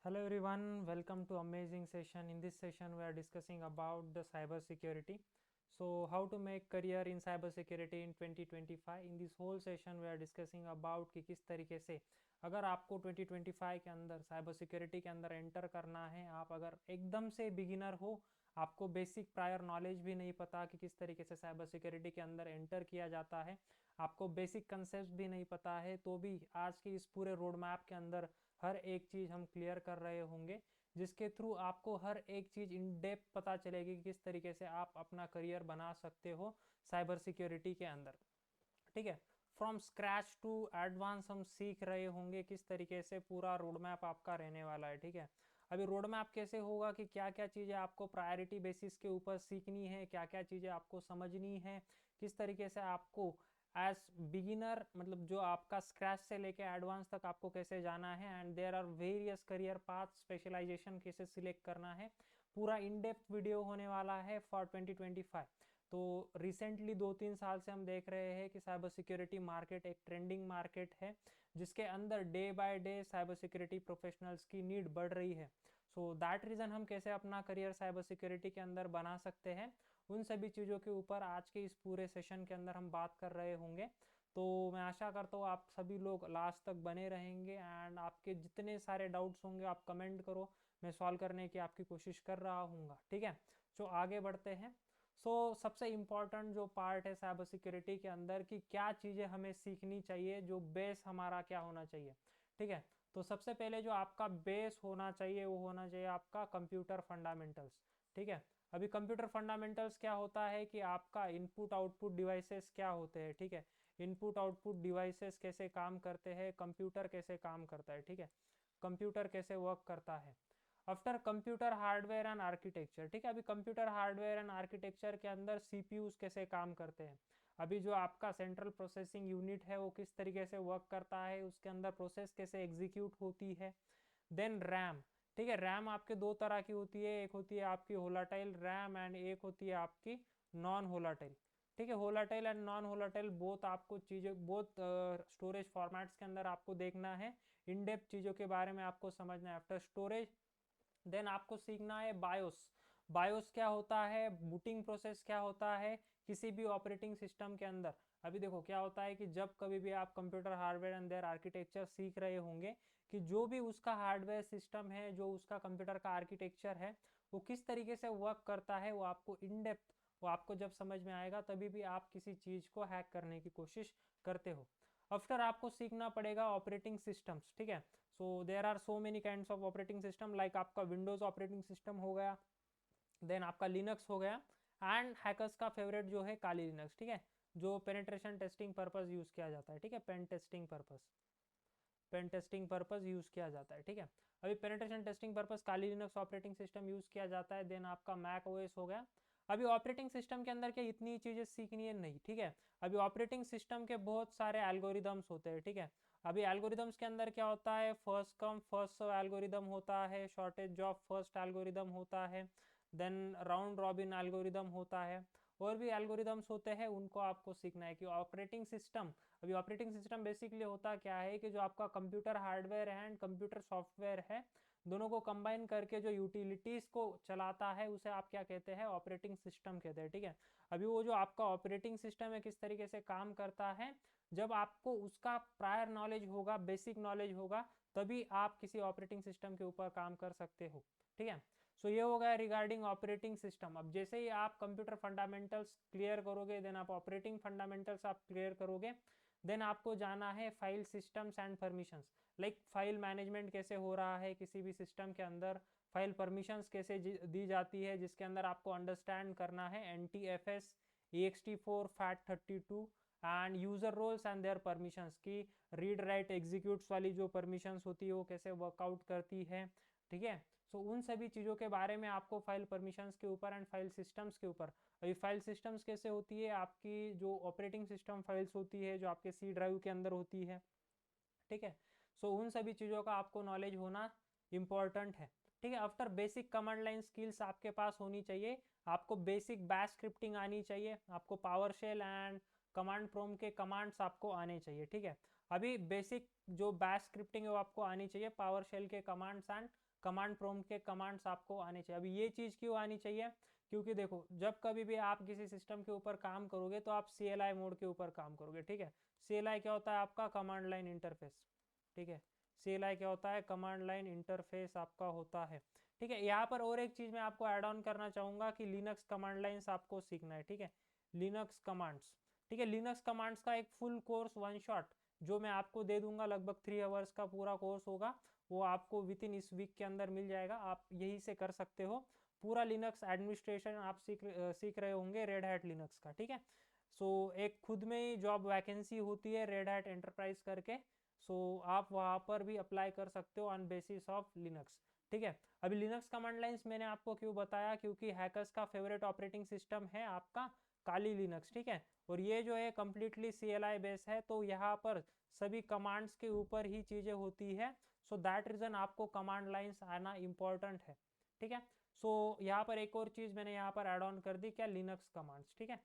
Hello everyone, welcome to amazing session. In this session we are discussing about the cyber security. So how to make career in cyber security in 2025. In this whole session we are discussing about कि किस तरीके से अगर आपको 2025 के अंदर cyber security के अंदर एंटर करना है, आप अगर एकदम से बिगिनर हो, आपको बेसिक प्रायर नॉलेज भी नहीं पता कि किस तरीके से साइबर सिक्योरिटी के अंदर एंटर किया जाता है, आपको बेसिक कंसेप्ट भी नहीं पता है, तो भी आज के इस पूरे रोड मैप के अंदर हर एक चीज़ हम क्लियर कर रहे होंगे, जिसके थ्रू आपको हर एक चीज़ इन डेप्थ पता चलेगी कि किस तरीके से आप अपना करियर बना सकते हो साइबर सिक्योरिटी के अंदर। ठीक है, फ्रॉम स्क्रैच टू एडवांस हम सीख रहे होंगे किस तरीके से पूरा रोड मैप आपका रहने वाला है। ठीक है, अभी रोड मैप कैसे होगा कि क्या क्या चीज़ें आपको प्रायोरिटी बेसिस के ऊपर सीखनी है, क्या क्या चीज़ें आपको समझनी है, किस तरीके से आपको एज बिगिनर मतलब जो आपका स्क्रैच से लेके एडवांस तक आपको कैसे जाना है, and there are various career path, specialisation कैसे सिलेक्ट करना है, पूरा इन डेप्थ वीडियो होने वाला है फॉर 2025। तो रिसेंटली 2-3 साल से हम देख रहे हैं कि साइबर सिक्योरिटी मार्केट एक ट्रेंडिंग मार्केट है, जिसके अंदर day by day cyber security professionals की नीड बढ़ रही है। सो दैट रीज़न हम कैसे अपना करियर साइबर सिक्योरिटी के अंदर बना सकते हैं, उन सभी चीज़ों के ऊपर आज के इस पूरे सेशन के अंदर हम बात कर रहे होंगे। तो मैं आशा करता हूँ आप सभी लोग लास्ट तक बने रहेंगे, एंड आपके जितने सारे डाउट्स होंगे आप कमेंट करो, मैं सॉल्व करने की आपकी कोशिश कर रहा हूँ। ठीक है, तो आगे बढ़ते हैं। सबसे इम्पॉर्टेंट जो पार्ट है साइबर सिक्योरिटी के अंदर कि क्या चीज़ें हमें सीखनी चाहिए, जो बेस हमारा क्या होना चाहिए। ठीक है, तो सबसे पहले जो आपका बेस होना चाहिए वो होना चाहिए आपका कंप्यूटर फंडामेंटल्स। ठीक है, अभी कंप्यूटर फंडामेंटल्स क्या होता है कि आपका इनपुट आउटपुट डिवाइसेस क्या होते हैं। ठीक है, इनपुट आउटपुट डिवाइसेस कैसे काम करते हैं, कंप्यूटर कैसे काम करता है, ठीक है, कंप्यूटर कैसे वर्क करता है। After computer hardware and architecture, ठीक है, अभी कंप्यूटर हार्डवेयर एंड आर्किटेक्चर के अंदर सीपीयूज कैसे काम करते हैं, अभी जो आपका सेंट्रल प्रोसेसिंग यूनिट है वो किस तरीके से वर्क करता है, उसके अंदर प्रोसेस कैसे एग्जीक्यूट होती है। देन रैम, ठीक है, रैम आपके दो तरह की होती है, एक होती है आपकी होलाटाइल रैम एंड एक होती है आपकी नॉन होलाटाइल। ठीक है, volatile and non volatile both आपको चीज़ें बोथ स्टोरेज फॉर्मेट्स के अंदर आपको देखना है, इन डेप्थ चीज़ों के बारे में आपको समझना है आफ्टर स्टोरेज। देन आपको सीखना है बायोस, बायोस क्या होता है, बूटिंग प्रोसेस क्या होता है किसी भी ऑपरेटिंग सिस्टम के अंदर। अभी देखो क्या होता है कि जब कभी भी आप computer hardware and their architecture सीख रहे होंगे कि जो भी उसका हार्डवेयर सिस्टम है, जो उसका कंप्यूटर का आर्किटेक्चर है, वो किस तरीके से वर्क करता है, वो आपको इन डेप्थ वो आपको जब समझ में आएगा तभी भी आप किसी चीज़ को हैक करने की कोशिश करते हो। आफ्टर आपको सीखना पड़ेगा ऑपरेटिंग सिस्टम्स। ठीक है, so there are so many kinds of operating system, like आपका विंडोज ऑपरेटिंग सिस्टम हो गया, देन आपका लिनक्स हो गया, एंड हैकर्स का फेवरेट जो है काली लिनक्स। ठीक है, जो पेनिट्रेशन टेस्टिंग पर्पस यूज किया जाता है। ठीक है, पेन टेस्टिंग पर्पस यूज किया जाता है। ठीक है, अभी पेनिट्रेशन टेस्टिंग पर्पस काली लिनक्स ऑपरेटिंग सिस्टम यूज किया जाता है। देन आपका मैक ओएस हो गया। अभी ऑपरेटिंग सिस्टम के अंदर क्या इतनी चीजें सीखनी है नहीं। ठीक है, अभी ऑपरेटिंग सिस्टम के बहुत सारे एल्गोरिदम्स होते हैं। ठीक है, अभी एल्गोरिदम्स के अंदर क्या होता है, first come first serve algorithm होता है, शॉर्टेज ऑफ फर्स्ट एल्गोरिदम होता है, देन राउंड रॉबिन एल्गोरिदम होता है, और भी एल्गोरिदम्स होते हैं, उनको आपको सीखना है कि ऑपरेटिंग सिस्टम। अभी ऑपरेटिंग सिस्टम बेसिकली होता क्या है कि जो आपका कंप्यूटर हार्डवेयर है एंड कंप्यूटर सॉफ्टवेयर है, दोनों को कंबाइन करके जो यूटिलिटीज को चलाता है उसे आप क्या कहते हैं, ऑपरेटिंग सिस्टम कहते हैं। ठीक है, अभी वो जो आपका ऑपरेटिंग सिस्टम है किस तरीके से काम करता है, जब आपको उसका प्रायर नॉलेज होगा, बेसिक नॉलेज होगा, तभी आप किसी ऑपरेटिंग सिस्टम के ऊपर काम कर सकते हो। ठीक है, सो ये हो गया रिगार्डिंग ऑपरेटिंग सिस्टम। अब जैसे ही आप कंप्यूटर फंडामेंटल्स क्लियर करोगे, देन आप ऑपरेटिंग फंडामेंटल्स आप क्लियर करोगे, देन आपको जाना है file systems and permissions, like file management कैसे हो रहा है किसी भी सिस्टम के अंदर, फाइल परमिशंस कैसे दी जाती है, जिसके अंदर आपको अंडरस्टैंड करना है NTFS, ext4, FAT32 and user roles and their permissions की रीड राइट एग्जीक्यूट्स वाली जो परमिशंस होती है वो कैसे वर्कआउट करती है। ठीक है, उन सभी चीज़ों के बारे में आपको फाइल परमिशंस के ऊपर एंड फाइल सिस्टम्स के ऊपर। अभी फाइल सिस्टम्स कैसे होती है, आपकी जो ऑपरेटिंग सिस्टम फाइल्स होती है जो आपके C ड्राइव के अंदर होती है। ठीक है, उन सभी चीज़ों का आपको नॉलेज होना इम्पॉर्टेंट है। ठीक है, after basic command line skills आपके पास होनी चाहिए, आपको बेसिक बैश स्क्रिप्टिंग आनी चाहिए, आपको PowerShell and command prompt के कमांड्स आपको आने चाहिए। ठीक है, अभी बेसिक जो बैश स्क्रिप्टिंग है वो आपको आनी चाहिए, पावर शेल के कमांड्स एंड कमांड प्रॉम्प्ट के कमांड्स आपको आने चाहिए। अभी ये चीज़ क्यों आनी चाहिए, क्योंकि देखो जब कभी भी आप किसी सिस्टम के ऊपर काम करोगे तो आप CLI मोड के ऊपर काम करोगे, ठीक है। CLI क्या होता है आपका, कमांड लाइन इंटरफेस, ठीक है। CLI क्या होता है, कमांड लाइन इंटरफेस आपका होता है, ठीक है। यहाँ पर और एक चीज़ मैं आपको ऐड ऑन करना चाहूँगा कि लिनक्स कमांड लाइन्स आपको सीखना है, ठीक है। लिनक्स कमांड्स, ठीक है। लिनक्स कमांड्स का एक फुल कोर्स वन शॉट जो मैं आपको दे दूंगा, लगभग 3 आवर्स का पूरा कोर्स होगा, वो आपको विद इन इस वीक के अंदर मिल जाएगा। आप यही से कर सकते हो, पूरा लिनक्स एडमिनिस्ट्रेशन आप सीख रहे होंगे रेड हैट लिनक्स का, ठीक है। सो एक खुद में ही जॉब वैकेंसी होती है रेड हैट एंटरप्राइज करके, सो आप वहाँ पर भी अप्लाई कर सकते हो ऑन बेसिस ऑफ लिनक्स, ठीक है। अभी लिनक्स कमांड लाइन्स मैंने आपको क्यों बताया, क्योंकि हैकर्स का फेवरेट ऑपरेटिंग सिस्टम है आपका काली लिनक्स, ठीक है। और ये जो है कम्प्लीटली CLI बेस है, तो यहाँ पर सभी कमांड्स के ऊपर ही चीज़ें होती है, सो दैट रीज़न आपको कमांड लाइन्स आना इम्पॉर्टेंट है, ठीक है। सो यहाँ पर एक और चीज़ मैंने यहाँ पर ऐड ऑन कर दी, क्या, लिनक्स कमांड्स, ठीक है।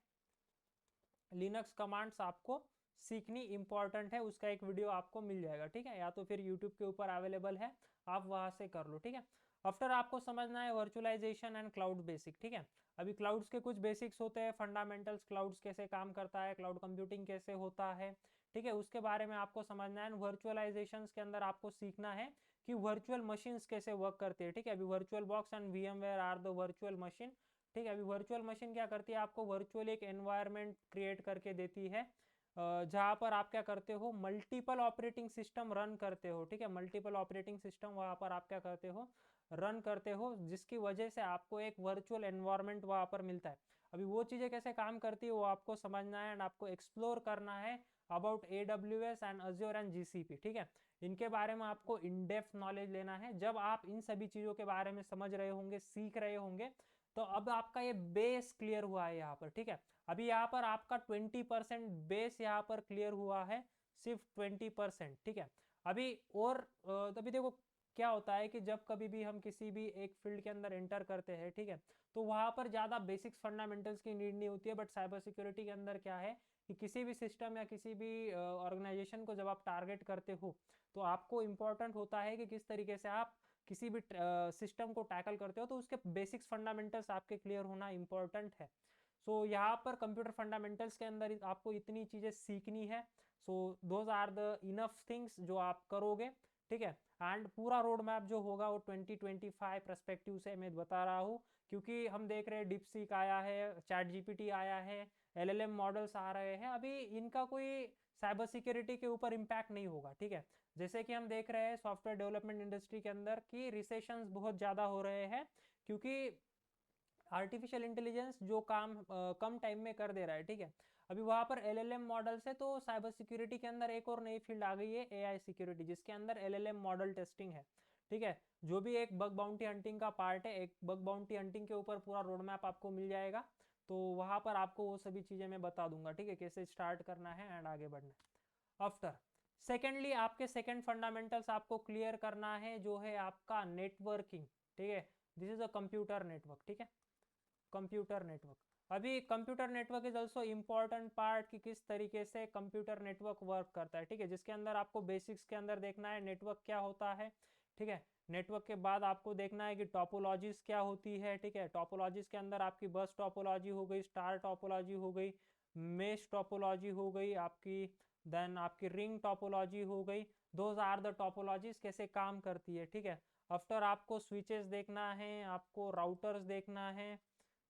लिनक्स कमांड्स आपको सीखनी इंपॉर्टेंट है, उसका एक वीडियो आपको मिल जाएगा, ठीक है, या तो फिर यूट्यूब के ऊपर अवेलेबल है, आप वहाँ से कर लो, ठीक है। आफ्टर आपको समझना है वर्चुअलाइजेशन एंड क्लाउड बेसिक, ठीक है। अभी क्लाउड्स के कुछ बेसिक्स होते हैं, फंडामेंटल्स, क्लाउड्स कैसे काम करता है, क्लाउड कंप्यूटिंग कैसे होता है, ठीक है, उसके बारे में आपको समझना है। वर्चुअलाइजेशन के अंदर आपको सीखना है कि वर्चुअल मशीन्स कैसे वर्क करते हैं, ठीक है। अभी VirtualBox and VMware are the virtual machine, ठीक है। अभी वर्चुअल मशीन क्या करती है, आपको वर्चुअल एक एनवायरनमेंट क्रिएट करके देती है, जहाँ पर आप क्या करते हो, मल्टीपल ऑपरेटिंग सिस्टम रन करते हो, ठीक है। मल्टीपल ऑपरेटिंग सिस्टम वहाँ पर आप क्या करते हो, रन करते हो, जिसकी वजह से आपको एक वर्चुअल एनवायरनमेंट वहाँ पर मिलता है। अभी वो चीज़ें कैसे काम करती है वो आपको समझना है एंड आपको एक्सप्लोर करना है about AWS and Azure and GCP, ठीक है। इनके बारे में आपको इन डेप्थ नॉलेज लेना है। जब आप इन सभी चीज़ों के बारे में समझ रहे होंगे, सीख रहे होंगे, तो अब आपका ये बेस क्लियर हुआ है यहाँ पर, ठीक है। अभी यहाँ पर आपका 20% बेस यहाँ पर क्लियर हुआ है, सिर्फ 20%, ठीक है। अभी और तभी देखो क्या होता है कि जब कभी भी हम किसी भी एक फील्ड के अंदर एंटर करते हैं, ठीक है, तो वहाँ पर ज़्यादा बेसिक्स फंडामेंटल्स की नीड नहीं होती है। बट साइबर सिक्योरिटी के अंदर क्या है कि किसी भी सिस्टम या किसी भी ऑर्गेनाइजेशन को जब आप टारगेट करते हो, तो आपको इम्पोर्टेंट होता है कि किस तरीके से आप किसी भी सिस्टम को टैकल करते हो, तो उसके बेसिक्स फंडामेंटल्स आपके क्लियर होना इंपॉर्टेंट है। सो यहाँ पर कंप्यूटर फंडामेंटल्स के अंदर आपको इतनी चीज़ें सीखनी है। So those are the enough things जो आप करोगे, ठीक है। एंड पूरा रोड मैप जो होगा वो 2025 परस्पेक्टिव से मैं बता रहा हूँ, क्योंकि हम देख रहे हैं DeepSeek आया है, ChatGPT आया है, LLM मॉडल्स आ रहे हैं, अभी इनका कोई साइबर सिक्योरिटी के ऊपर इम्पैक्ट नहीं होगा, ठीक है। जैसे कि हम देख रहे हैं सॉफ्टवेयर डेवलपमेंट इंडस्ट्री के अंदर कि रिसेशंस बहुत ज़्यादा हो रहे हैं, क्योंकि आर्टिफिशियल इंटेलिजेंस जो काम कम टाइम में कर दे रहा है, ठीक है। अभी वहाँ पर LLM मॉडल्स है, तो साइबर सिक्योरिटी के अंदर एक और नई फील्ड आ गई है AI सिक्योरिटी, जिसके अंदर LLM मॉडल टेस्टिंग है, ठीक है। जो भी एक बग बाउंटी हंटिंग का पार्ट है, एक बग बाउंटी हंटिंग के ऊपर पूरा रोड मैप आपको मिल जाएगा, तो वहाँ पर आपको वो सभी चीज़ें मैं बता दूंगा, ठीक है, कैसे स्टार्ट करना है एंड आगे बढ़ना है। आफ्टर सेकेंडली आपके सेकेंड फंडामेंटल्स आपको क्लियर करना है, जो है आपका नेटवर्किंग, ठीक है। This is a computer network, ठीक है, कंप्यूटर नेटवर्क। अभी computer network is also important part कि किस तरीके से कंप्यूटर नेटवर्क वर्क करता है, ठीक है, जिसके अंदर आपको बेसिक्स के अंदर देखना है नेटवर्क क्या होता है, ठीक है। नेटवर्क के बाद आपको देखना है कि टोपोलॉजीज क्या होती है, ठीक है। टोपोलॉजीज के अंदर आपकी बस टोपोलॉजी हो गई, स्टार टोपोलॉजी हो गई, मेश टोपोलॉजी हो गई आपकी, देन आपकी रिंग टोपोलॉजी हो गई। दोज आर द टोपोलॉजीज कैसे काम करती है, ठीक है। आफ्टर आपको स्विचेस देखना है, आपको राउटर्स देखना है,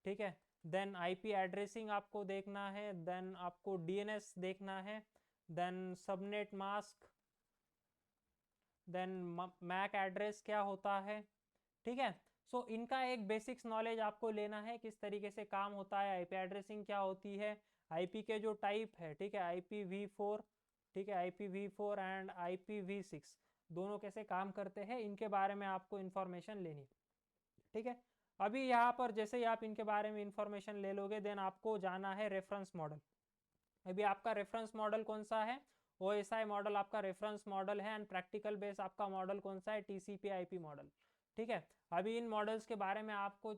ठीक है। देन IP एड्रेसिंग आपको देखना है, देन आपको DNS देखना है, then subnet mask, then MAC address क्या होता है, ठीक है। सो इनका एक बेसिक्स नॉलेज आपको लेना है, किस तरीके से काम होता है, IP एड्रेसिंग क्या होती है, IP के जो टाइप है, ठीक है, IPv4, ठीक है, IPv4 एंड IPv6 दोनों कैसे काम करते हैं, इनके बारे में आपको इंफॉर्मेशन लेनी है, ठीक है। अभी यहाँ पर जैसे ही आप इनके बारे में इंफॉर्मेशन ले लोगे, देन आपको जाना है रेफरेंस मॉडल। अभी आपका रेफरेंस मॉडल कौन सा है, OSI मॉडल आपका रेफरेंस मॉडल है, एंड प्रैक्टिकल बेस आपका मॉडल कौन सा है, TCP/IP मॉडल, ठीक है। अभी इन मॉडल्स के बारे में आपको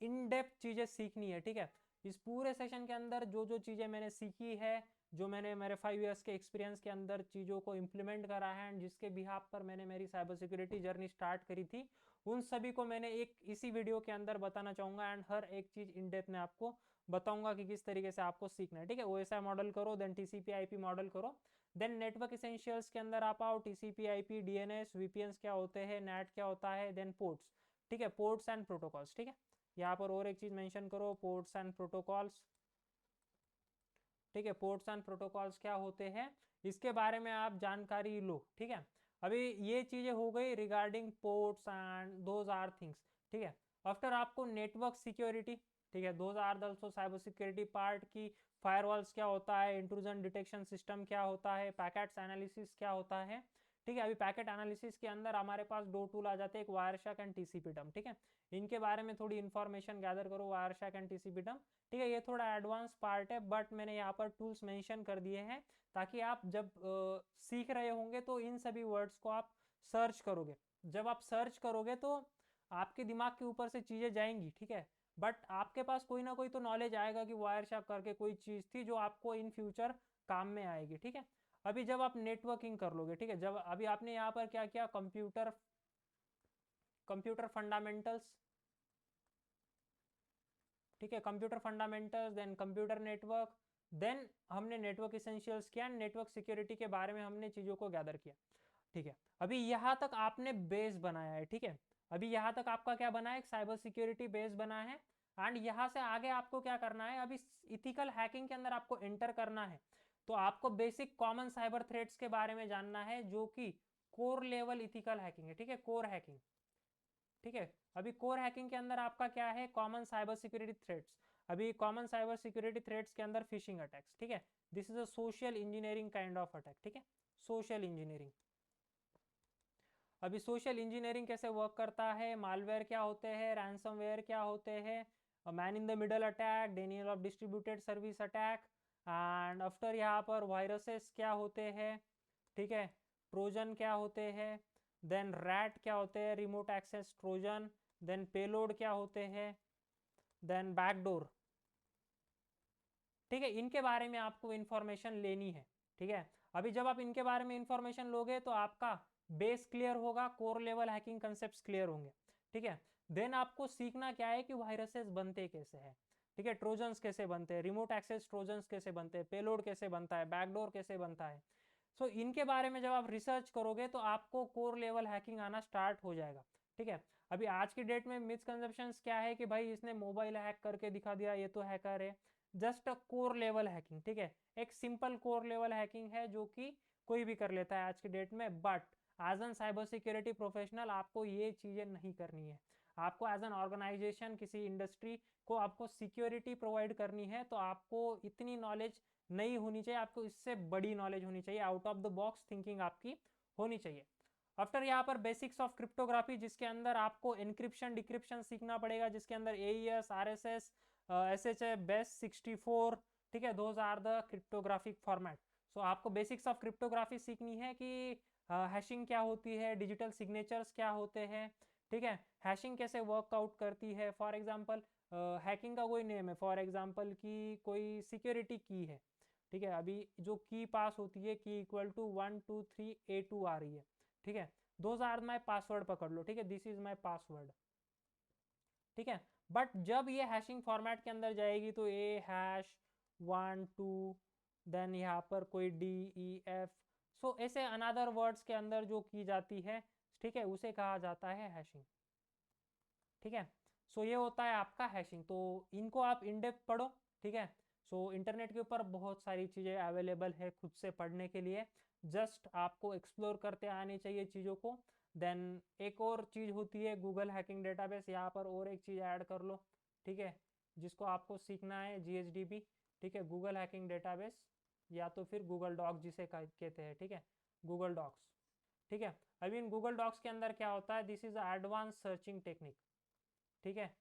इन डेप्थ चीज़ें सीखनी है, ठीक है। इस पूरे सेशन के अंदर जो जो चीज़ें मैंने सीखी है, जो मैंने मेरे 5 इयर्स के एक्सपीरियंस के अंदर चीज़ों को इम्प्लीमेंट करा है एंड जिसके बिहाफ पर मैंने मेरी साइबर सिक्योरिटी जर्नी स्टार्ट करी थी, उन सभी को मैंने एक इसी वीडियो के अंदर बताना चाहूँगा एंड हर एक चीज़ इन डेप्थ में आपको बताऊंगा कि किस तरीके से आपको सीखना है। ठीक है, OSI मॉडल करो, देन TCP IP मॉडल करो, देन नेटवर्क इसेंशियल्स के अंदर आप आओ, TCP IP, DNS, VPNs क्या होते हैं, नेट क्या होता है, देन पोर्ट्स। ठीक है, पोर्ट्स एंड प्रोटोकॉल्स। ठीक है, यहाँ पर और एक चीज़ मेंशन करो, पोर्ट्स एंड प्रोटोकॉल्स। ठीक है, पोर्ट्स एंड प्रोटोकॉल्स क्या होते हैं इसके बारे में आप जानकारी लो। ठीक है, अभी ये चीज़ें हो गई regarding ports and those are things. ठीक है, आफ्टर आपको नेटवर्क सिक्योरिटी, ठीक है, those are also cyber security part की। फायरवॉल्स क्या होता है, इंट्रूजन डिटेक्शन सिस्टम क्या होता है, पैकेट्स एनालिसिस क्या होता है। ठीक है, अभी पैकेट एनालिसिस के अंदर हमारे पास दो टूल आ जाते हैं, एक वायरशैक एंड TCP डम। ठीक है, इनके बारे में थोड़ी इन्फॉर्मेशन गैदर करो, वायरशैक एंड TCP डम। ठीक है, ये थोड़ा एडवांस पार्ट है बट मैंने यहाँ पर टूल्स मेंशन कर दिए हैं ताकि आप जब सीख रहे होंगे तो इन सभी वर्ड्स को आप सर्च करोगे। जब आप सर्च करोगे तो आपके दिमाग के ऊपर से चीज़ें जाएंगी। ठीक है, बट आपके पास कोई ना कोई तो नॉलेज आएगा कि वायरशैक करके कोई चीज़ थी जो आपको इन फ्यूचर काम में आएगी। ठीक है, अभी जब आप नेटवर्किंग कर लोगे, ठीक है, जब अभी आपने यहाँ पर क्या किया, कंप्यूटर फंडामेंटल्स। ठीक है, computer fundamentals, then computer network, then हमने नेटवर्क इसेंशियल्स किया, नेटवर्क सिक्योरिटी के बारे में हमने चीज़ों को गैदर किया। ठीक है, अभी यहाँ तक आपने बेस बनाया है। ठीक है, अभी यहाँ तक आपका क्या बना है, एक साइबर सिक्योरिटी बेस बना है एंड यहाँ से आगे आपको क्या करना है, अभी इथिकल हैकिंग के अंदर आपको एंटर करना है। तो आपको बेसिक कॉमन साइबर थ्रेट्स के बारे में जानना है जो कि कोर लेवल इथिकल हैकिंग है। ठीक है, कोर हैकिंग। ठीक है, अभी कोर हैकिंग के अंदर आपका क्या है, कॉमन साइबर सिक्योरिटी थ्रेट्स। अभी कॉमन साइबर सिक्योरिटी थ्रेट्स के अंदर फिशिंग अटैक्स। ठीक है, this is a social engineering kind of attack. ठीक है, सोशल इंजीनियरिंग। अभी सोशल इंजीनियरिंग कैसे वर्क करता है, मालवेयर क्या होते हैं, रैंसमवेयर क्या होते हैं, man in the middle attack, Daniel of distributed service attack and after यहाँ पर वायरसेस क्या होते हैं। ठीक है, ट्रोजन क्या होते हैं, देन रैट क्या होते हैं, remote access trojan, then payload क्या होते हैं, देन बैकडोर। ठीक है, इनके बारे में आपको इंफॉर्मेशन लेनी है। ठीक है, अभी जब आप इनके बारे में इंफॉर्मेशन लोगे तो आपका बेस क्लियर होगा, core level hacking concepts clear होंगे। ठीक है, देन आपको सीखना क्या है कि वायरसेस बनते कैसे हैं। ठीक है, ट्रोजन्स कैसे बनते हैं, रिमोट एक्सेस ट्रोजन्स कैसे बनते हैं, पेलोड कैसे बनता है, बैकडोर कैसे बनता है। सो इनके बारे में जब आप रिसर्च करोगे तो आपको कोर लेवल हैकिंग आना स्टार्ट हो जाएगा। ठीक है, अभी आज की डेट में मिसकंसेप्शंस क्या है कि भाई इसने मोबाइल हैक करके दिखा दिया, ये तो हैकर है। Just a core level hacking. ठीक है, एक सिंपल कोर लेवल हैकिंग है जो कि कोई भी कर लेता है आज की डेट में, but as an cyber security professional आपको ये चीज़ें नहीं करनी है। आपको एज एन ऑर्गेनाइजेशन, किसी इंडस्ट्री को आपको सिक्योरिटी प्रोवाइड करनी है तो आपको इतनी नॉलेज नहीं होनी चाहिए, आपको इससे बड़ी नॉलेज होनी चाहिए, out of the box thinking आपकी होनी चाहिए। आफ्टर यहाँ पर बेसिक्स ऑफ क्रिप्टोग्राफी, जिसके अंदर आपको एनक्रिप्शन डिक्रिप्शन सीखना पड़ेगा, जिसके अंदर AES, RSS, SHA, बेस 64। ठीक है, those are the cryptographic format. So आपको बेसिक्स ऑफ क्रिप्टोग्राफी सीखनी है कि हैशिंग क्या होती है, डिजिटल सिग्नेचर्स क्या होते हैं। ठीक है, हैशिंग कैसे वर्कआउट करती है। फॉर एग्जांपल हैकिंग का कोई नेम है, फॉर एग्जांपल की कोई सिक्योरिटी की है। ठीक है, अभी जो की पास होती है, की इक्वल टू 123A2 आ रही है। ठीक है, दोज आर माई पासवर्ड पकड़ लो। ठीक है, दिस इज माई पासवर्ड। ठीक है, बट जब ये हैशिंग फॉर्मेट के अंदर जाएगी तो A#1 2 देन यहाँ पर कोई DEF, सो ऐसे अनदर वर्ड्स के अंदर जो की जाती है, ठीक है, उसे कहा जाता है हैशिंग। ठीक है, सो ये होता है आपका हैशिंग। तो इनको आप इन डेप्थ पढ़ो। ठीक है, सो इंटरनेट के ऊपर बहुत सारी चीज़ें अवेलेबल है खुद से पढ़ने के लिए, जस्ट आपको एक्सप्लोर करते आनी चाहिए चीज़ों को। देन एक और चीज़ होती है गूगल हैकिंग डेटाबेस, यहाँ पर और एक चीज़ ऐड कर लो। ठीक है, जिसको आपको सीखना है, GHDB। ठीक है, गूगल हैकिंग डेटाबेस या तो फिर गूगल डॉक्स जिसे कहते हैं। ठीक है, गूगल डॉक्स। ठीक है, अभी इन गूगल डॉक्स के अंदर क्या होता है, this is advance searching technique. ठीक है,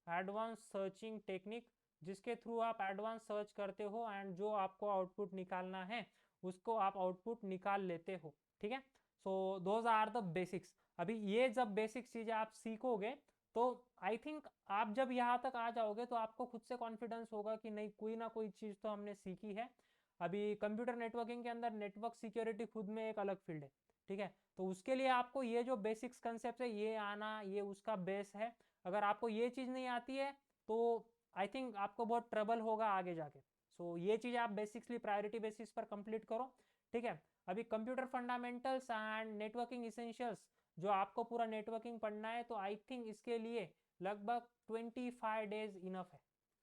एडवांस सर्चिंग टेक्निक, जिसके थ्रू आप एडवांस सर्च करते हो एंड जो आपको आउटपुट निकालना है उसको आप आउटपुट निकाल लेते हो। ठीक है, so those are the basics. अभी ये जब बेसिक चीज़ें आप सीखोगे तो आई थिंक आप जब यहाँ तक आ जाओगे तो आपको खुद से कॉन्फिडेंस होगा कि नहीं, कोई ना कोई चीज़ तो हमने सीखी है। अभी कंप्यूटर नेटवर्किंग के अंदर नेटवर्क सिक्योरिटी खुद में एक अलग फील्ड है, ठीक है। तो उसके लिए आपको ये जो बेसिक्स कंसेप्ट है ये आना, ये उसका बेस है। अगर आपको ये चीज़ नहीं आती है तो आई थिंक आपको बहुत ट्रबल होगा आगे जाके। सो ये चीज़ आप बेसिक्सली प्रायोरिटी बेसिस पर कंप्लीट करो, ठीक है। अभी computer fundamentals and networking essentials जो आपको पूरा नेटवर्किंग पढ़ना है, तो आई थिंक इसके लिए लगभग 25 डेज इनफ है,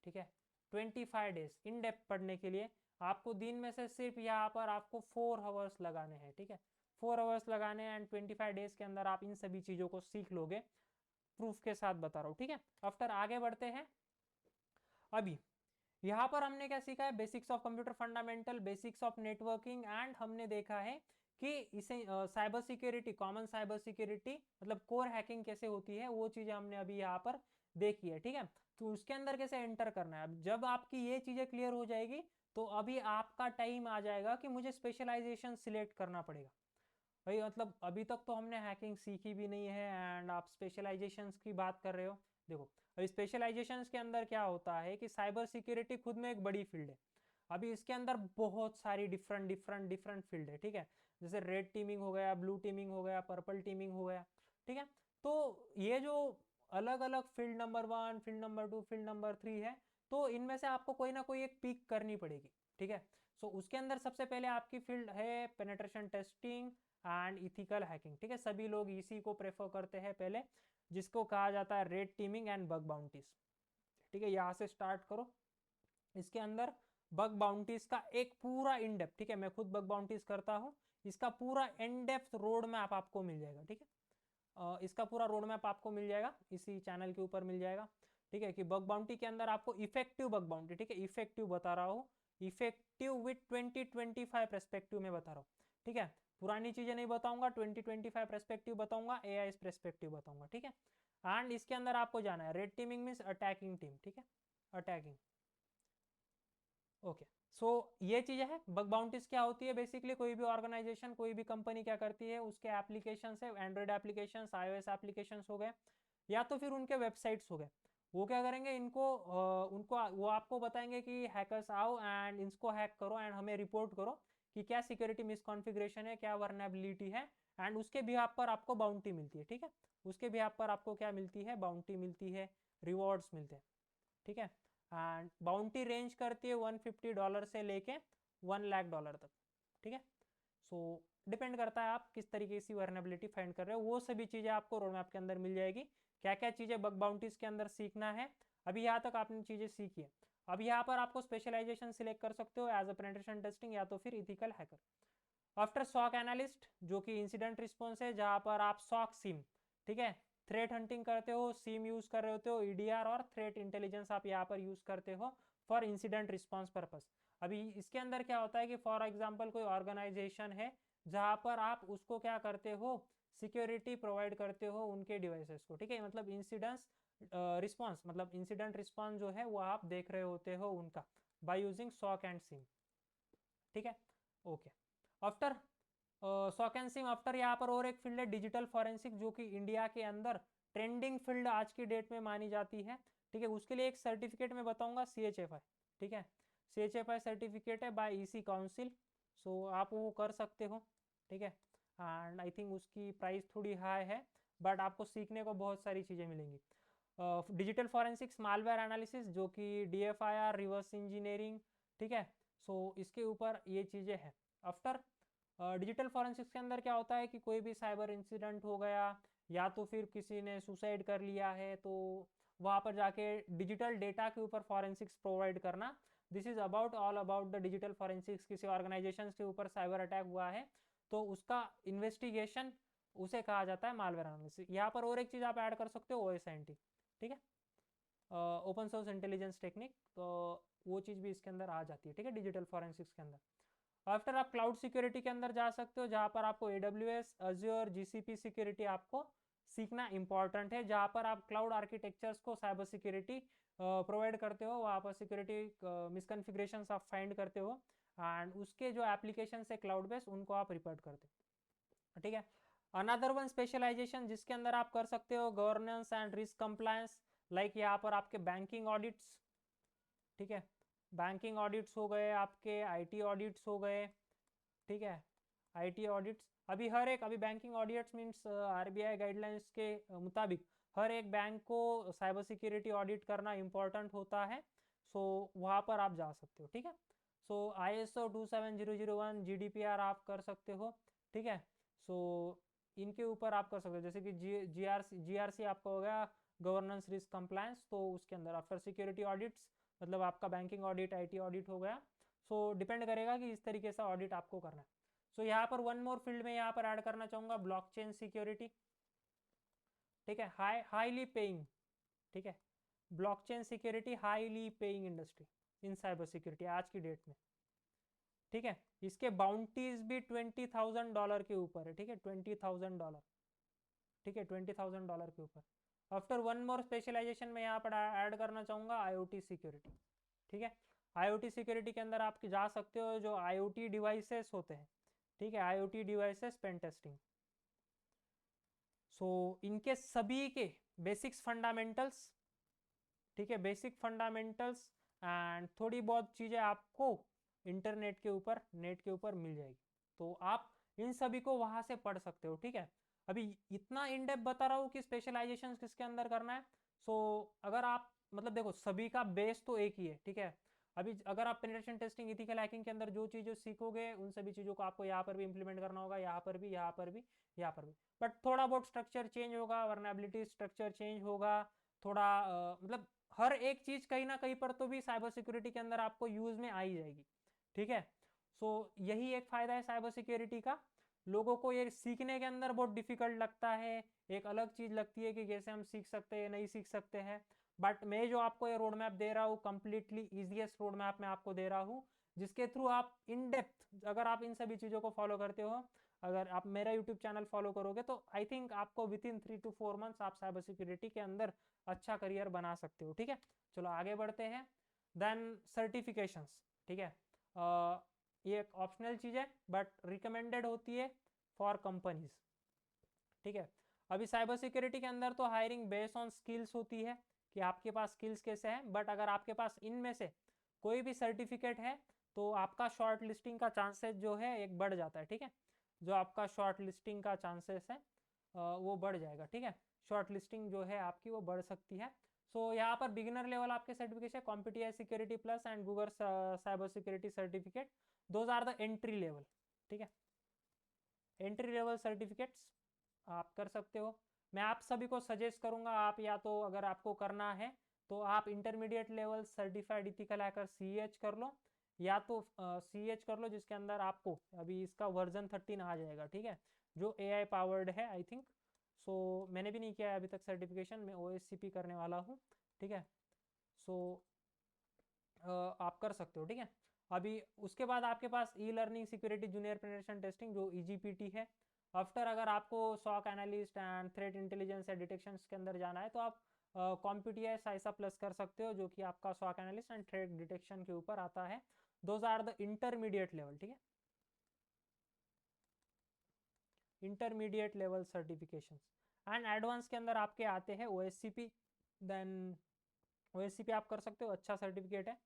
ठीक है। 25 डेज इन डेप्थ पढ़ने के लिए आपको दिन में से सिर्फ यहाँ पर आपको 4 आवर्स लगाने हैं, ठीक है। 4 आवर्स लगाने हैं एंड 25 डेज के अंदर आप इन सभी चीज़ों को सीख लोगे, प्रूफ के साथ बता रहा हूँ, ठीक है। आफ्टर आगे बढ़ते हैं। अभी यहाँ पर हमने क्या सीखा है, basics of computer fundamental, basics of networking, and हमने देखा है कि इसे cyber security, common cyber security मतलब कोर हैकिंग कैसे होती है, वो चीज़ें हमने अभी यहाँ पर देखी है, ठीक है। तो उसके अंदर कैसे एंटर करना है, अब जब आपकी ये चीज़ें क्लियर हो जाएगी तो अभी आपका टाइम आ जाएगा कि मुझे स्पेशलाइजेशन सिलेक्ट करना पड़ेगा। भाई मतलब अभी तक तो हमने हैकिंग सीखी भी नहीं है एंड आप स्पेशलाइजेशंस की बात कर रहे हो। देखो अभी स्पेशलाइजेशंस के अंदर क्या होता है कि साइबर सिक्योरिटी खुद में एक बड़ी फील्ड है। अभी इसके अंदर बहुत सारी डिफरेंट फील्ड है, ठीक है। जैसे रेड टीमिंग हो गया, ब्लू टीमिंग हो गया, पर्पल टीमिंग हो गया, ठीक है। तो ये जो अलग अलग field number 1, field number 2, field number 3 है, तो इनमें से आपको कोई ना कोई एक पिक करनी पड़ेगी, ठीक है। सो उसके अंदर सबसे पहले आपकी फील्ड है penetration testing and ethical hacking, ठीक है। सभी लोग इसी को प्रेफर करते हैं पहले, जिसको कहा जाता है red teeming and bug bounties, ठीक है। यहाँ से स्टार्ट करो। इसके अंदर बग बाउंटीज का एक पूरा इन डेप्थ, ठीक है, मैं खुद बग बाउंटीज करता हूँ, इसका पूरा इन डेप्थ रोड मैप आपको मिल जाएगा, ठीक है। इसका पूरा रोड मैप आपको मिल जाएगा, इसी चैनल के ऊपर मिल जाएगा, ठीक है। कि बग बाउंटी के अंदर आपको इफेक्टिव बग बाउंटी, ठीक है, इफेक्टिव बता रहा हूँ, इफेक्टिव विथ 2025 पर्सपेक्टिव में बता रहा हूँ, ठीक है। पुरानी चीजें नहीं बताऊंगा, 2025 पर्सपेक्टिव बताऊंगा, एआई पर्सपेक्टिव बताऊंगा, ठीक है। एंड इसके अंदर आपको जाना है, red teeming means attacking team, ठीक है, अटैकिंग, ओके। सो ये चीज़ें है। बग बाउंटीज क्या होती है, बेसिकली कोई भी ऑर्गेनाइजेशन, कोई भी कंपनी क्या करती है, उसके एप्लीकेशन है, एंड्रॉइड एप्लीकेशन, iOS एप्लीकेशन हो गए, या तो फिर उनके वेबसाइट्स हो गए, वो क्या करेंगे, इनको उनको वो आपको बताएंगे कि हैकर्स आओ एंड इसको हैक करो एंड हमें रिपोर्ट करो कि क्या सिक्योरिटी मिसकॉन्फ़िगरेशन है, क्या वर्नेबिलिटी है, एंड उसके बिहाफ पर आपको बाउंटी मिलती है, ठीक है। उसके बिहाफ पर आपको क्या मिलती है, बाउंटी मिलती है, रिवॉर्ड्स मिलते हैं, ठीक है। एंड बाउंटी रेंज करती है $150 से लेके $1,00,000 तक, ठीक है। सो डिपेंड करता है आप किस तरीके से वर्नेबिलिटी फाइंड कर रहे हो, वो सभी चीज़ें आपको रोड मैप के अंदर मिल जाएगी। क्या क्या चीज़ें बग बाउंटीज के अंदर सीखना है, अभी यहाँ तक आपने चीज़ें सीखी है। अब यहाँ पर आपको स्पेशलाइजेशन सिलेक्ट कर सकते हो, एज अ पेनिट्रेशन टेस्टिंग या तो फिर ethical hacker. After SOC analyst जो कि इंसिडेंट रिस्पॉन्स है, जहाँ पर आप सॉक सिम, ठीक है, थ्रेट हंटिंग करते हो, सिम यूज कर रहे होते हो, ईडीआर और थ्रेट इंटेलिजेंस आप यहाँ पर यूज करते हो फॉर इंसिडेंट रिस्पॉन्स पर्पस। अभी इसके अंदर क्या होता है कि फॉर एग्जांपल कोई ऑर्गेनाइजेशन है जहाँ पर आप उसको क्या करते हो, सिक्योरिटी प्रोवाइड करते हो उनके डिवाइसेस को, ठीक है। मतलब इंसिडेंस रिस्पॉन्स, मतलब इंसिडेंट रिस्पॉन्स जो है वो आप देख रहे होते हो उनका by using SOC and SIEM, ठीक है, okay. After SOC and SIEM, after यहाँ पर और एक फील्ड है डिजिटल फॉरेंसिक, जो कि इंडिया के अंदर ट्रेंडिंग फील्ड आज की डेट में मानी जाती है, ठीक है। उसके लिए एक सर्टिफिकेट में बताऊंगा, CHFI, ठीक है, CHFI सर्टिफिकेट है बाय EC काउंसिल, सो आप वो कर सकते हो, ठीक है। एंड आई थिंक उसकी प्राइस थोड़ी हाई है, बट आपको सीखने को बहुत सारी चीज़ें मिलेंगी। डिजिटल फॉरेंसिक्स, मालवेयर एनालिसिस जो कि DFIR, रिवर्स इंजीनियरिंग, ठीक है। सो इसके ऊपर ये चीज़ें हैं। आफ्टर डिजिटल फॉरेंसिक्स के अंदर क्या होता है कि कोई भी साइबर इंसिडेंट हो गया या तो फिर किसी ने सुसाइड कर लिया है, तो वहाँ पर जाके डिजिटल डेटा के ऊपर फॉरेंसिक्स प्रोवाइड करना, this is about all about the digital forensics. किसी ऑर्गेनाइजेशन के ऊपर साइबर अटैक हुआ है तो उसका इन्वेस्टिगेशन, उसे कहा जाता है मालवेयर एनालिसिस। यहाँ पर और एक चीज़ आप ऐड कर सकते हो, OSINT, ठीक है, ओपन सोर्स इंटेलिजेंस टेक्निक, तो वो चीज़ भी इसके अंदर आ जाती है, ठीक है, डिजिटल फॉरेंसिक्स के अंदर। आफ्टर आप क्लाउड सिक्योरिटी के अंदर जा सकते हो, जहाँ पर आपको AWS, Azure, GCP सिक्योरिटी आपको सीखना इंपॉर्टेंट है, जहाँ पर आप क्लाउड आर्किटेक्चर्स को साइबर सिक्योरिटी प्रोवाइड करते हो, वहाँ पर सिक्योरिटी मिसकॉन्फ़िगरेशंस आप फाइंड करते हो एंड उसके जो एप्लीकेशन है क्लाउड बेस्ड उनको आप रिपोर्ट करते हो, ठीक है। अनदर वन स्पेशलाइजेशन जिसके अंदर आप कर सकते हो governance and risk compliance, like यहाँ पर आपके बैंकिंग ऑडिट्स, ठीक है, बैंकिंग ऑडिट्स हो गए, आपके आईटी ऑडिट्स हो गए, ठीक है, आईटी ऑडिट्स। अभी banking audits means RBI guidelines के मुताबिक हर एक बैंक को साइबर सिक्योरिटी ऑडिट करना इम्पोर्टेंट होता है। सो वहाँ पर आप जा सकते हो, ठीक है। सो ISO 27001 GDPR आप कर सकते हो, ठीक है। सो इनके ऊपर आप कर सकते हो, जैसे कि GRC आपका हो गया गवर्नेंस रिस्क कंप्लायंस, तो उसके अंदर आफ्टर सिक्योरिटी ऑडिट्स मतलब आपका बैंकिंग ऑडिट, आईटी ऑडिट हो गया। सो डिपेंड करेगा कि इस तरीके से ऑडिट आपको करना है। सो यहाँ पर वन मोर फील्ड में यहाँ पर ऐड करना चाहूँगा, ब्लॉकचेन सिक्योरिटी, ठीक है, हाईली पेइंग, ठीक है, blockchain security highly paying industry in cyber security आज की डेट में, ठीक है। इसके बाउंटीज भी $20,000 के ऊपर है, ठीक है, $20,000, ठीक है, $20,000 के ऊपर। आफ्टर वन मोर स्पेशलाइजेशन में यहाँ पर ऐड करना चाहूँगा IoT सिक्योरिटी, ठीक है। IoT सिक्योरिटी के अंदर आप जा सकते हो जो IoT डिवाइसेस होते हैं, ठीक है, IoT डिवाइसेस पेन टेस्टिंग। सो इनके सभी के बेसिक्स फंडामेंटल्स, ठीक है, बेसिक फंडामेंटल्स एंड थोड़ी बहुत चीज़ें आपको इंटरनेट के ऊपर, नेट के ऊपर मिल जाएगी, तो आप इन सभी को वहाँ से पढ़ सकते हो, ठीक है। अभी इतना इन डेप्थ बता रहा हूँ कि स्पेशलाइजेशन किसके अंदर करना है। सो अगर आप मतलब देखो सभी का बेस तो एक ही है, ठीक है। अभी अगर आप पेनिट्रेशन टेस्टिंग, इथिकल हैकिंग के अंदर जो चीज़ें सीखोगे उन सभी चीज़ों को आपको यहाँ पर भी इंप्लीमेंट करना होगा, यहाँ पर भी, यहाँ पर भी, यहाँ पर भी, बट थोड़ा बहुत स्ट्रक्चर चेंज होगा, वर्नेबिलिटी स्ट्रक्चर चेंज होगा थोड़ा, मतलब हर एक चीज कहीं ना कहीं पर तो भी साइबर सिक्योरिटी के अंदर आपको यूज में आ ही जाएगी, ठीक है। सो यही एक फायदा है साइबर सिक्योरिटी का। लोगों को ये सीखने के अंदर बहुत डिफिकल्ट लगता है, एक अलग चीज लगती है कि कैसे हम सीख सकते हैं, नहीं सीख सकते हैं, बट मैं जो आपको ये रोड मैप दे रहा हूँ कंप्लीटली इजीएस्ट रोड मैप मैं आपको दे रहा हूँ, जिसके थ्रू आप इन डेप्थ अगर आप इन सभी चीज़ों को फॉलो करते हो, अगर आप मेरा यूट्यूब चैनल फॉलो करोगे तो आई थिंक आपको विद इन 3 to 4 मंथ्स आप साइबर सिक्योरिटी के अंदर अच्छा करियर बना सकते हो, ठीक है। चलो आगे बढ़ते हैं। देन सर्टिफिकेशंस, ठीक है, ये एक ऑप्शनल चीज़ है बट रिकमेंडेड होती है फॉर कंपनीज, ठीक है। अभी साइबर सिक्योरिटी के अंदर तो हायरिंग बेस्ड ऑन स्किल्स होती है कि आपके पास स्किल्स कैसे हैं, बट अगर आपके पास इनमें से कोई भी सर्टिफिकेट है तो आपका शॉर्ट लिस्टिंग का चांसेस जो है एक बढ़ जाता है, ठीक है। जो आपका शॉर्ट लिस्टिंग का चांसेस है वो बढ़ जाएगा, ठीक है। शॉर्ट लिस्टिंग जो है आपकी वो बढ़ सकती है। सो यहाँ पर बिगिनर लेवल आपके certification competitive security plus and Google cyber security certificate, those are the entry level, ठीक है। एंट्री लेवल सर्टिफिकेट्स आप कर सकते हो। मैं आप सभी को सजेस्ट करूंगा, आप या तो अगर आपको करना है तो आप intermediate level certified ethical hacker CH कर लो, या तो CH कर लो जिसके अंदर आपको अभी इसका वर्जन 13 आ जाएगा, ठीक है, जो AI पावर्ड है आई थिंक। सो मैंने भी नहीं किया है अभी तक सर्टिफिकेशन, मैं OSCP करने वाला हूँ, ठीक है। सो आप कर सकते हो, ठीक है। अभी उसके बाद आपके पास e learning security junior penetration testing जो EGPT है। आफ्टर अगर आपको SOC analyst and threat intelligence या डिटेक्शन के अंदर जाना है तो आप कॉम्पिटिटिव साइसा प्लस कर सकते हो जो कि आपका SOC analyst and threat detection के ऊपर आता है। Those are the intermediate level, ठीक है, intermediate level certification. And advance के अंदर आपके आते हैं OSCP, देन OSCP आप कर सकते हो, अच्छा सर्टिफिकेट है,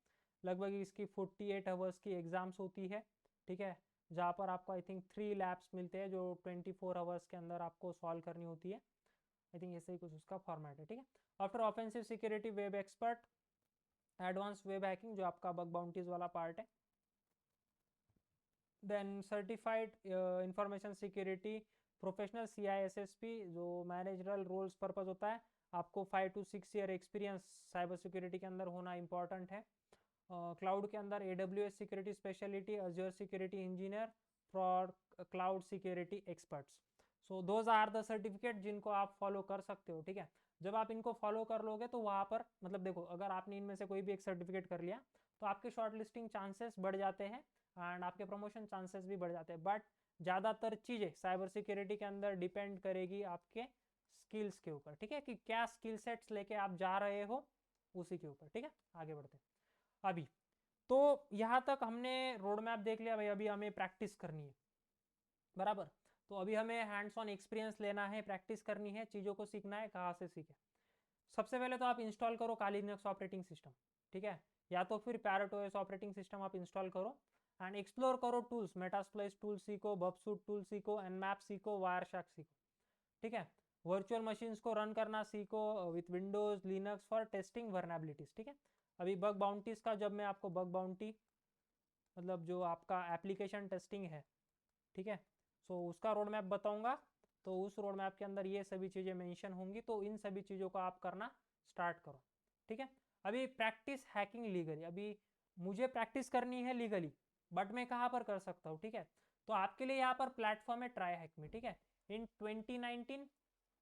लगभग इसकी 48 आवर्स की एग्जाम्स होती है, ठीक है, जहाँ पर आपको आई थिंक 3 लैब्स मिलते हैं जो 24 आवर्स के अंदर आपको सॉल्व करनी होती है, आई थिंक ऐसे ही कुछ उसका फॉर्मेट है, ठीक है। After offensive security web expert, advance web hacking जो आपका बग बाउंटीज वाला पार्ट है, then certified information security professional CISSP जो मैनेजरल रोल्स पर्पज होता है, आपको 5 to 6 year experience cyber security के अंदर होना इंपॉर्टेंट है। क्लाउड के अंदर AWS security speciality, Azure security engineer for cloud security experts. So those are the certificate जिनको आप फॉलो कर सकते हो, ठीक है। जब आप इनको फॉलो कर लोगे तो वहाँ पर मतलब देखो अगर आपने इनमें से कोई भी एक सर्टिफिकेट कर लिया तो आपके शॉर्ट लिस्टिंग चांसेस बढ़ जाते हैं एंड आपके प्रमोशन चांसेस भी बढ़ जाते हैं, बट ज़्यादातर चीज़ें साइबर सिक्योरिटी के अंदर डिपेंड करेगी आपके स्किल्स के ऊपर, ठीक है, कि क्या स्किल सेट्स लेके आप जा रहे हो उसी के ऊपर, ठीक है। आगे बढ़ते हैं। अभी तो यहाँ तक हमने रोड मैप देख लिया भाई, अभी हमें प्रैक्टिस करनी है, बराबर। तो अभी हमें हैंड्स ऑन एक्सपीरियंस लेना है, प्रैक्टिस करनी है, चीज़ों को सीखना है, कहाँ से सीखे। सबसे पहले तो आप इंस्टॉल करो काली लिनक्स ऑपरेटिंग सिस्टम, ठीक है। या तो फिर पैरेट ओएस ऑपरेटिंग सिस्टम आप इंस्टॉल करो एंड एक्सप्लोर करो टूल्स, मेटास्प्लाइस टूल सीखो, बबसूट टूल सीखो, एनमैप सीखो, वायरशार्क सीखो, ठीक है। वर्चुअल मशीन्स को रन करना सीखो with Windows Linux for testing vulnerabilities, ठीक है। अभी बग बाउंटीज का जब मैं आपको बग बाउंटी मतलब जो आपका एप्लीकेशन टेस्टिंग है, ठीक है, सो उसका रोड मैप बताऊंगा, तो उस रोड मैप के अंदर ये सभी चीज़ें मेंशन होंगी, तो इन सभी चीज़ों को आप करना स्टार्ट करो, ठीक है। अभी प्रैक्टिस हैकिंग लीगली, अभी मुझे प्रैक्टिस करनी है लीगली, बट मैं कहाँ पर कर सकता हूँ, ठीक है। तो आपके लिए यहाँ पर प्लेटफॉर्म है ट्राई हैक में, ठीक है। इन 2019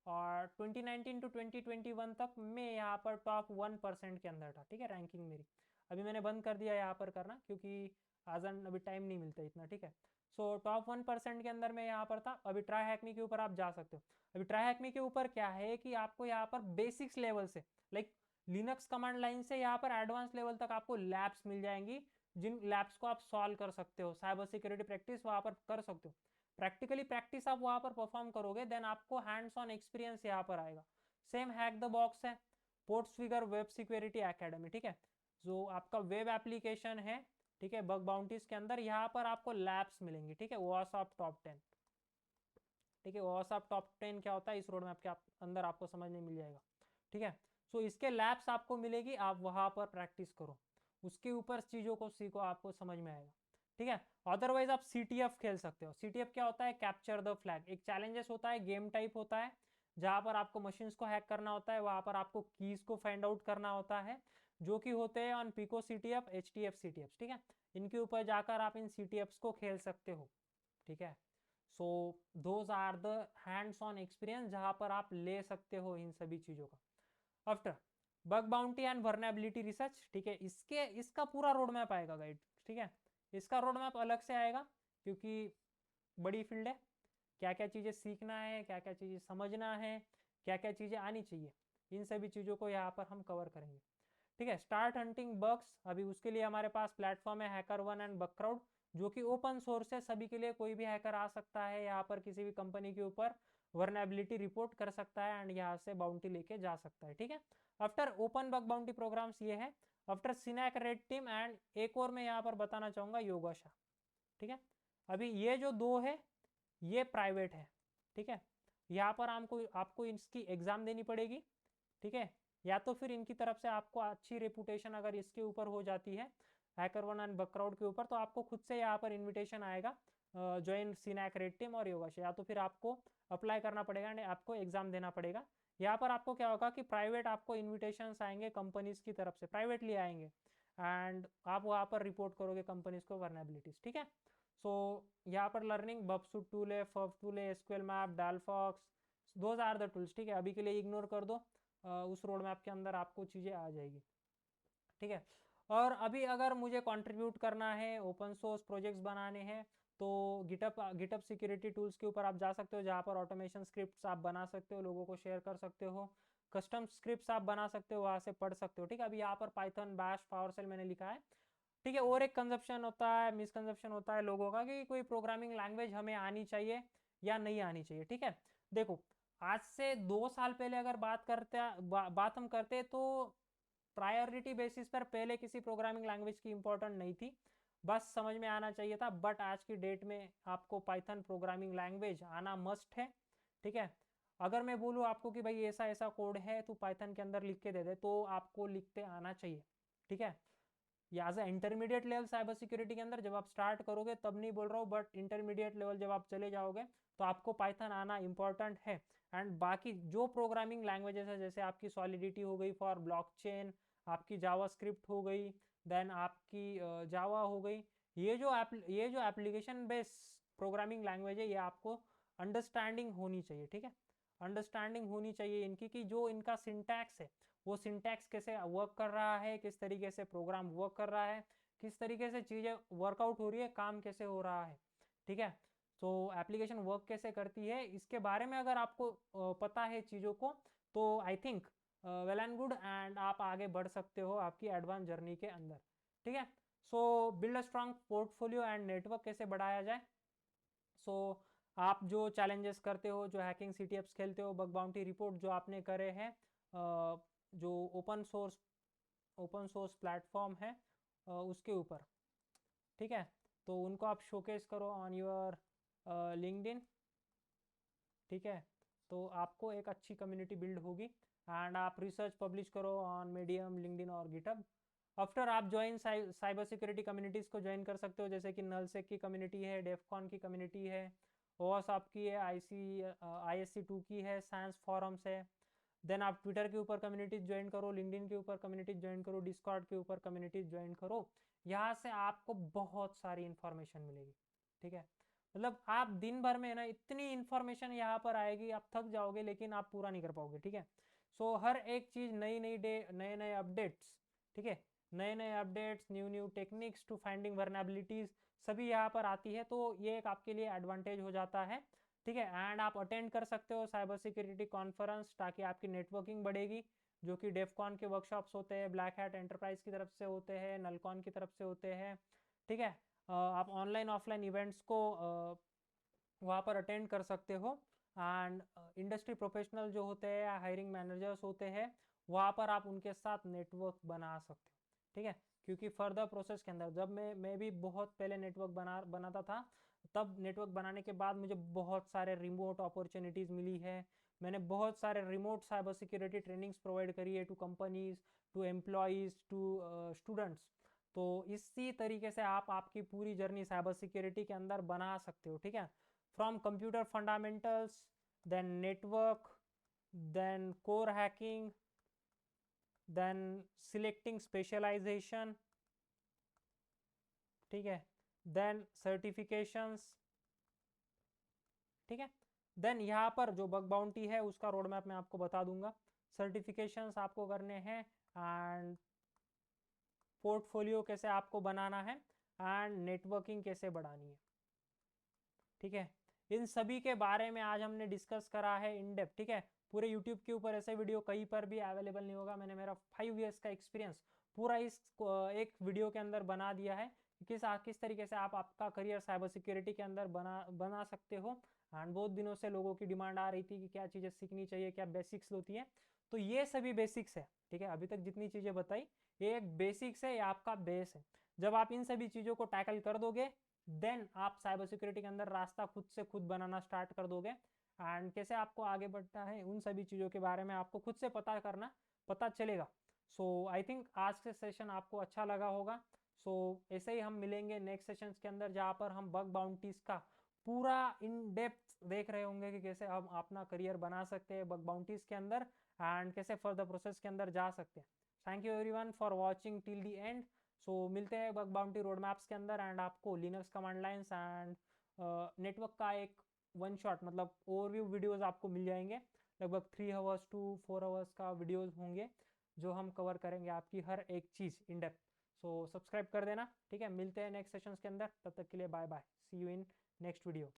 और 2019 टू 2021 तक मैं यहाँ पर टॉप 1% के अंदर था, ठीक है, रैंकिंग मेरी। अभी मैंने बंद कर दिया यहाँ पर करना, क्योंकि आज अभी टाइम नहीं मिलता इतना, ठीक है। सो टॉप 1% के अंदर मैं यहाँ पर था। अभी ट्राई हैकमी के ऊपर आप जा सकते हो। अभी ट्राई हैकमी के ऊपर क्या है कि आपको यहाँ पर बेसिक्स लेवल से लाइक लिनक्स कमांड लाइन से यहाँ पर एडवांस लेवल तक आपको लैब्स मिल जाएंगी, जिन लैब्स को आप सॉल्व कर सकते हो, साइबर सिक्योरिटी प्रैक्टिस वहाँ पर कर सकते हो। प्रैक्टिकली प्रैक्टिस आप वहाँ पर परफॉर्म करोगे, देन आपको हैंड्स ऑन एक्सपीरियंस यहाँ पर आएगा। सेम हैक द बॉक्स है, पोर्ट्सफिगर वेब सिक्योरिटी एकेडमी, ठीक है, जो आपका वेब एप्लीकेशन है, ठीक है, बग बाउंटीज के अंदर यहाँ पर आपको लैब्स मिलेंगे, ठीक है, WhatsApp टॉप 10, ठीक है। WhatsApp टॉप 10 क्या होता है इस रोड मैप के अंदर आपको समझने मिल जाएगा, ठीक है। सो इसके लैब्स आपको मिलेगी, आप वहाँ पर प्रैक्टिस करो, उसके ऊपर चीज़ों को सीखो, आपको समझ में आएगा, ठीक है। अदरवाइज आप CTF खेल सकते हो। CTF क्या होता है? कैप्चर द फ्लैग, एक चैलेंजेस होता है, गेम टाइप होता है, जहाँ पर आपको मशीन्स को हैक करना होता है, वहाँ पर आपको कीज को फाइंड आउट करना होता है, जो कि होते हैं on pico CTF, HTF CTF, ठीक है। इनके ऊपर जाकर आप इन CTFs को खेल सकते हो, ठीक है। So those are the hands on experience जहाँ पर आप ले सकते हो इन सभी चीज़ों का। After bug bounty and vulnerability research, ठीक है, इसका पूरा रोड मैप आएगा गाइड, ठीक है। इसका रोड मैप अलग से आएगा, क्योंकि बड़ी फील्ड है, क्या क्या चीज़ें सीखना है, क्या क्या चीज़ें समझना है, क्या क्या चीज़ें आनी चाहिए, इन सभी चीज़ों को यहाँ पर हम कवर करेंगे, ठीक है। स्टार्ट हंटिंग बग्स, अभी उसके लिए हमारे पास प्लेटफॉर्म है HackerOne एंड बगक्राउड, जो कि ओपन सोर्स है, सभी के लिए, कोई भी हैकर आ सकता है यहाँ पर किसी भी कंपनी के ऊपर वर्नेबिलिटी रिपोर्ट कर सकता है एंड यहाँ से बाउंटी लेके जा सकता है, ठीक है। After open bug bounty programmes ये है, after Synack red team and एक और मैं यहाँ पर बताना चाहूँगा योगाशा, ठीक है। अभी ये जो दो है ये प्राइवेट है, ठीक है। यहाँ पर आपको इसकी एग्जाम देनी पड़ेगी, ठीक है, या तो फिर इनकी तरफ से आपको अच्छी रेपुटेशन अगर इसके ऊपर हो जाती है HackerOne एंड बगक्राउड के ऊपर, तो आपको खुद से यहाँ पर इनविटेशन आएगा ज्वाइन सिनैक रेड टीम और योगाशा, या तो फिर आपको अप्लाई करना पड़ेगा एंड आपको एग्जाम देना पड़ेगा। यहाँ पर आपको क्या होगा कि प्राइवेट आपको इन्विटेशंस आएंगे कंपनीज की तरफ से, प्राइवेटली आएंगे, एंड आप वहाँ पर रिपोर्ट करोगे कंपनीज को वर्नेबिलिटीज, ठीक है। सो यहाँ पर लर्निंग बबसूट टूल है, फब टूल है, SQL map, Dalfox, those are the tools, ठीक है। अभी के लिए इग्नोर कर दो, उस रोड मैप के अंदर आपको चीज़ें आ जाएगी, ठीक है। और अभी अगर मुझे कंट्रीब्यूट करना है, ओपन सोर्स प्रोजेक्ट्स बनाने हैं, तो गिटअप सिक्योरिटी टूल्स के ऊपर आप जा सकते हो, जहाँ पर ऑटोमेशन स्क्रिप्ट्स आप बना सकते हो, लोगों को शेयर कर सकते हो, कस्टम स्क्रिप्ट्स आप बना सकते हो, वहाँ से पढ़ सकते हो, ठीक है। अभी यहाँ पर पाइथन, बैश, पावरशेल मैंने लिखा है, ठीक है। और एक कंजप्शन होता है, मिसकंजप्शन होता है लोगों का कि कोई प्रोग्रामिंग लैंग्वेज हमें आनी चाहिए या नहीं आनी चाहिए, ठीक है। देखो, आज से 2 साल पहले अगर बात हम करते तो प्रायोरिटी बेसिस पर पहले किसी प्रोग्रामिंग लैंग्वेज की इंपॉर्टेंट नहीं थी, बस समझ में आना चाहिए था। बट आज की डेट में आपको पाइथन प्रोग्रामिंग लैंग्वेज आना मस्ट है, ठीक है। अगर मैं बोलूँ आपको कि भाई ऐसा ऐसा कोड है तो पाइथन के अंदर लिख के दे दे, तो आपको लिखते आना चाहिए, ठीक है। या as intermediate level cyber security के अंदर जब आप स्टार्ट करोगे तब नहीं बोल रहा हूँ, बट इंटरमीडिएट लेवल जब आप चले जाओगे तो आपको पाइथन आना इंपॉर्टेंट है। एंड बाकी जो प्रोग्रामिंग लैंग्वेजेस है, जैसे आपकी सॉलिडिटी हो गई फॉर ब्लॉकचेन, आपकी जावा स्क्रिप्ट हो गई, देन आपकी जावा हो गई, ये जो एप्लीकेशन बेस्ड प्रोग्रामिंग लैंग्वेज है, ये आपको अंडरस्टैंडिंग होनी चाहिए, ठीक है। अंडरस्टैंडिंग होनी चाहिए इनकी, कि जो इनका सिंटैक्स है, वो सिंटैक्स कैसे वर्क कर रहा है, किस तरीके से प्रोग्राम वर्क कर रहा है, किस तरीके से चीज़ें वर्कआउट हो रही है, काम कैसे हो रहा है, ठीक है। तो एप्लीकेशन वर्क कैसे करती है, इसके बारे में अगर आपको पता है चीज़ों को, तो I think well and good, and आप आगे बढ़ सकते हो आपकी एडवांस जर्नी के अंदर, ठीक है। सो build a strong portfolio and network कैसे बढ़ाया जाए। सो आप जो चैलेंजेस करते हो, जो हैकिंग CTFs खेलते हो, बग बाउंटी रिपोर्ट जो आपने करे हैं, जो open source open source platform है उसके ऊपर, ठीक है। तो उनको आप शोकेस करो ऑन योर लिंक्डइन, ठीक है। तो आपको एक अच्छी कम्युनिटी बिल्ड होगी एंड आप रिसर्च पब्लिश करो ऑन मीडियम, लिंक्डइन और गिटहब। आफ्टर आप ज्वाइन साइबर सिक्योरिटी कम्युनिटीज़ को ज्वाइन कर सकते हो, जैसे कि नलसेक की कम्युनिटी है, डेफकॉन की कम्युनिटी है, ओवास आपकी है, ISC2 की है, साइंस फॉरम्स है। देन आप ट्विटर के ऊपर कम्युनिटीज ज्वाइन करो, लिंक्डइन के ऊपर कम्युनिटीज ज्वाइन करो, डिस्कॉर्ड के ऊपर कम्युनिटीज ज्वाइन करो। यहाँ से आपको बहुत सारी इन्फॉर्मेशन मिलेगी, ठीक है। मतलब आप दिन भर में ना इतनी इन्फॉर्मेशन यहाँ पर आएगी, आप थक जाओगे लेकिन आप पूरा नहीं कर पाओगे, ठीक है। सो हर एक चीज़, नई नई डे, नए नए अपडेट्स, ठीक है, नए नए updates, new techniques to finding vulnerabilities सभी यहाँ पर आती है। तो ये एक आपके लिए एडवांटेज हो जाता है, ठीक है। एंड आप अटेंड कर सकते हो साइबर सिक्योरिटी कॉन्फ्रेंस ताकि आपकी नेटवर्किंग बढ़ेगी, जो कि डेफकॉन के वर्कशॉप्स होते हैं, ब्लैक हैट एंटरप्राइज की तरफ से होते हैं, नलकॉन की तरफ से होते हैं, ठीक है। आप ऑनलाइन ऑफलाइन इवेंट्स को वहाँ पर अटेंड कर सकते हो। एंड इंडस्ट्री प्रोफेशनल जो होते हैं, हायरिंग मैनेजर्स होते हैं, वहाँ पर आप उनके साथ नेटवर्क बना सकते हो, ठीक है। क्योंकि फर्दर प्रोसेस के अंदर जब मैं भी बहुत पहले नेटवर्क बनाता था, तब नेटवर्क बनाने के बाद मुझे बहुत सारे रिमोट अपॉर्चुनिटीज़ मिली है। मैंने बहुत सारे remote cyber security trainings provide करी है to companies, to employees, to students. तो इसी तरीके से आप आपकी पूरी जर्नी साइबर सिक्योरिटी के अंदर बना सकते हो, ठीक है। From computer fundamentals, then network, then core hacking, then selecting specialization, ठीक है, देन सर्टिफिकेशंस, ठीक है। देन यहाँ पर जो बग बाउंटी है उसका रोड मैप मैं आपको बता दूंगा। सर्टिफिकेशंस आपको करने हैं एंड पोर्टफोलियो कैसे आपको बनाना है एंड नेटवर्किंग कैसे बढ़ानी है, ठीक है। इन सभी के बारे में आज हमने डिस्कस करा है इन डेप्थ, ठीक है। पूरे यूट्यूब के ऊपर ऐसे वीडियो कहीं पर भी अवेलेबल नहीं होगा। मैंने मेरा 5 इयर्स का एक्सपीरियंस पूरा इस एक वीडियो के अंदर बना दिया है, किस तरीके से आप आपका करियर साइबर सिक्योरिटी के अंदर बना सकते हो। एंड बहुत दिनों से लोगों की डिमांड आ रही थी कि क्या चीज़ें सीखनी चाहिए, क्या बेसिक्स होती है। तो ये सभी बेसिक्स है, ठीक है। अभी तक जितनी चीज़ें बताई ये एक बेसिक्स है, ये आपका बेस है। जब आप इन सभी चीज़ों को टैकल कर दोगे, देन आप साइबर सिक्योरिटी के अंदर रास्ता खुद से खुद बनाना स्टार्ट कर दोगे। एंड कैसे आपको आगे बढ़ना है उन सभी चीज़ों के बारे में आपको खुद से पता चलेगा। सो आई थिंक आज के सेशन आपको अच्छा लगा होगा। सो ऐसे ही हम मिलेंगे नेक्स्ट सेशंस के अंदर, जहाँ पर हम बग बाउंटीज का पूरा इन डेप्थ देख रहे होंगे कि कैसे हम अपना करियर बना सकते हैं बग बाउंटीज के अंदर एंड कैसे फर्दर प्रोसेस के अंदर जा सकते हैं। Thank you everyone for watching till the end. So मिलते हैं बग बाउंटी रोड मैप्स के अंदर एंड आपको Linux command lines and network का एक वन शॉट मतलब ओवरव्यू वीडियोस आपको मिल जाएंगे। लगभग 3 आवर्स टू 4 आवर्स का वीडियोस होंगे जो हम कवर करेंगे आपकी हर एक चीज़ इन डेप्थ। सो सब्सक्राइब कर देना, ठीक है। मिलते हैं नेक्स्ट सेशंस के अंदर, तब तक के लिए bye bye, see you in next video.